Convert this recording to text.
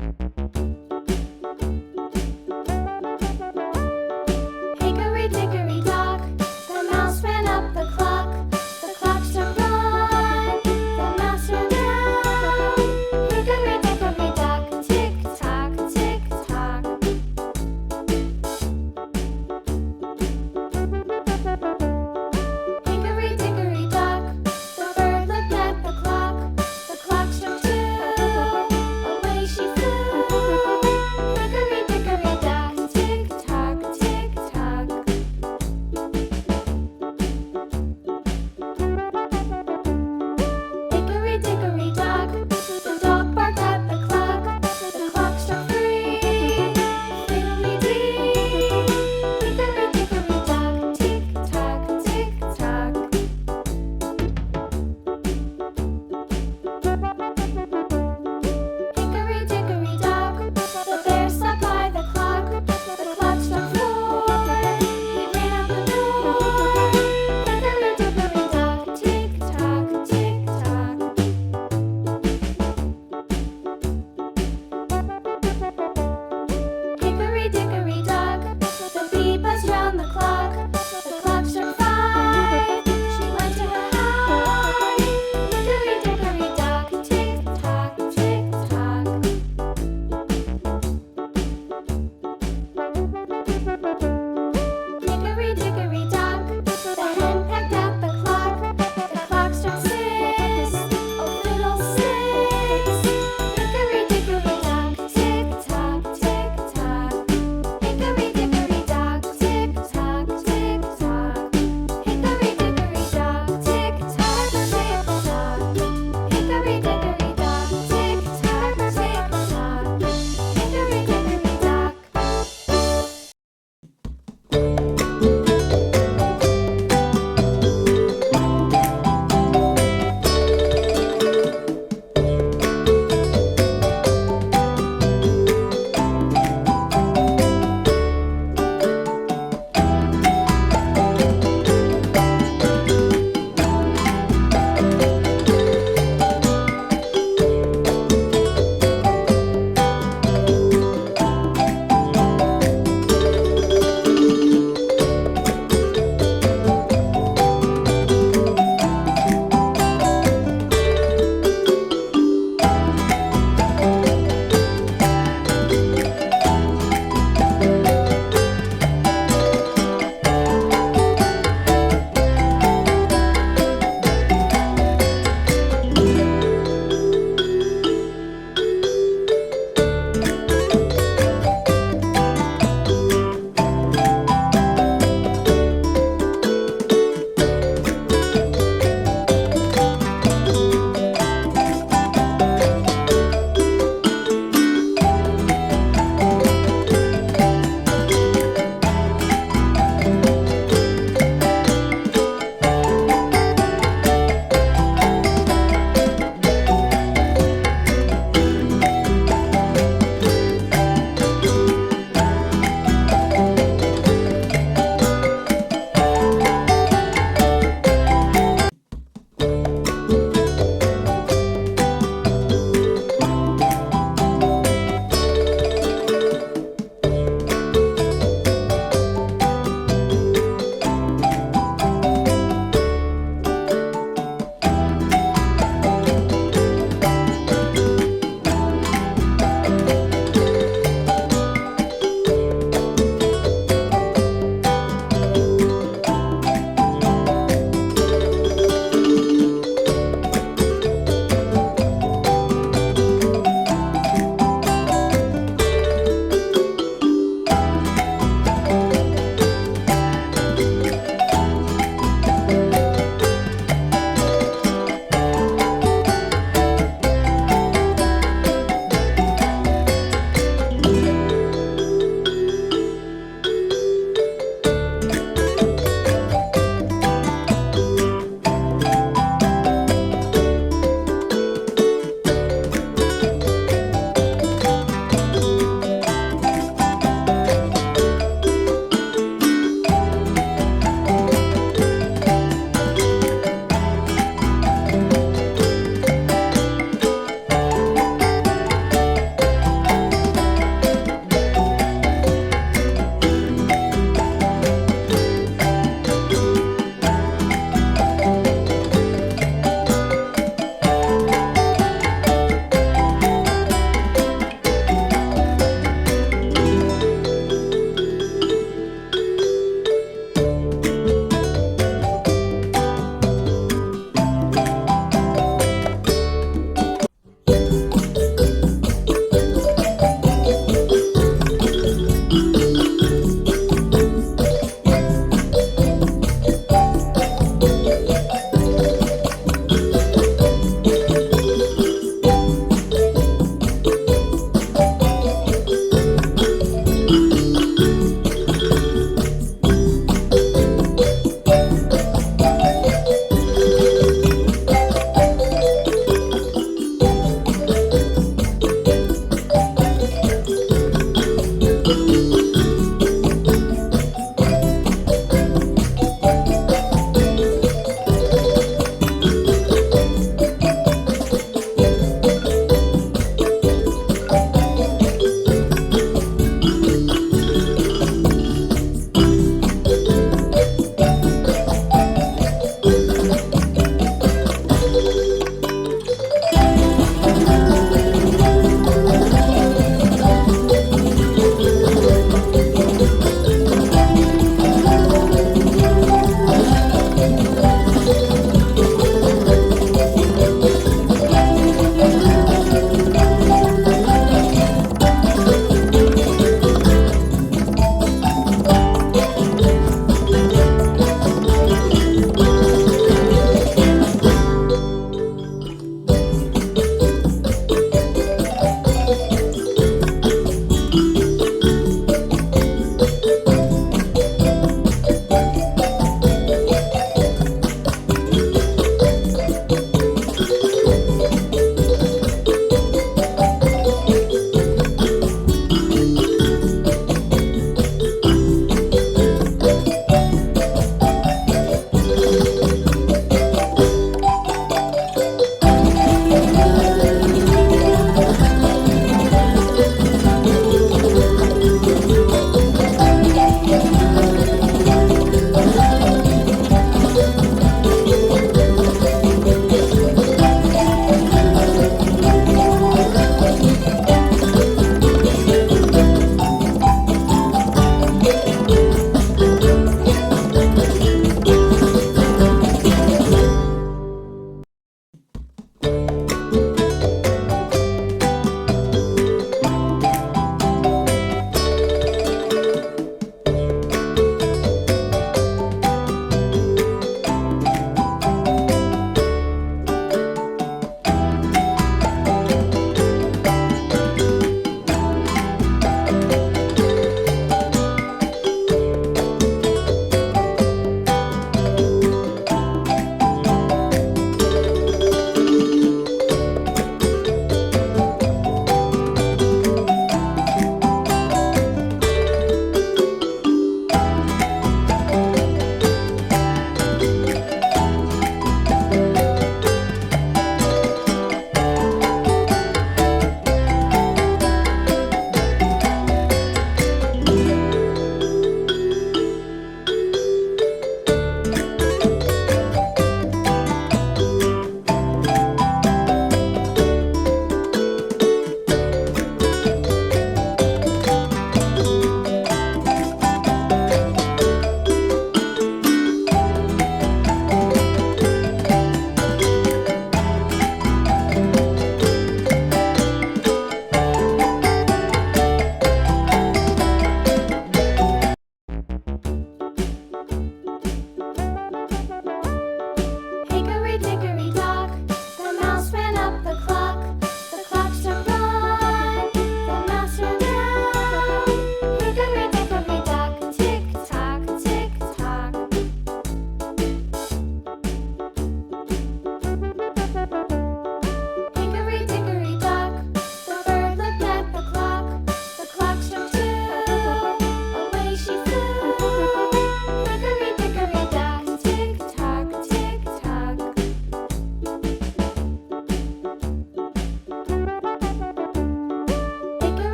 Hickory dickory dock, the mouse ran up the clock. The clock struck one, the mouse ran down. Hickory dickory dock, tick tock, tick tock. Hickory dickory dock, the bird looked at the clock. The clock struck two, away she flew. Hickory dickory dock, tick tock, tick tock. Hickory dickory dock, the dog barked at the clock. The clock struck three, fiddly-dee. Hickory dickory dock, tick tock, tick tock. Hickory dickory dock, the bear sat by the clock. The clock struck four, he ran out the door. Hickory dickory dock, tick tock, tick tock. Hickory dickory dock, the bee buzzed round the clock. The clock struck five, she went to her hive. Hickory dickory dock, tick tock, tick tock. Hickory dickory dock, the hen pecked at the clock. The clock struck six, oh fiddlesticks. Hickory dickory dock, tick tock, tick tock. Hickory dickory dock, tick tock, tick tock. Hickory dickory dock, tick tock, tick tock. Hickory dickory dock, tick tock, tick tock. Hickory dickory dock.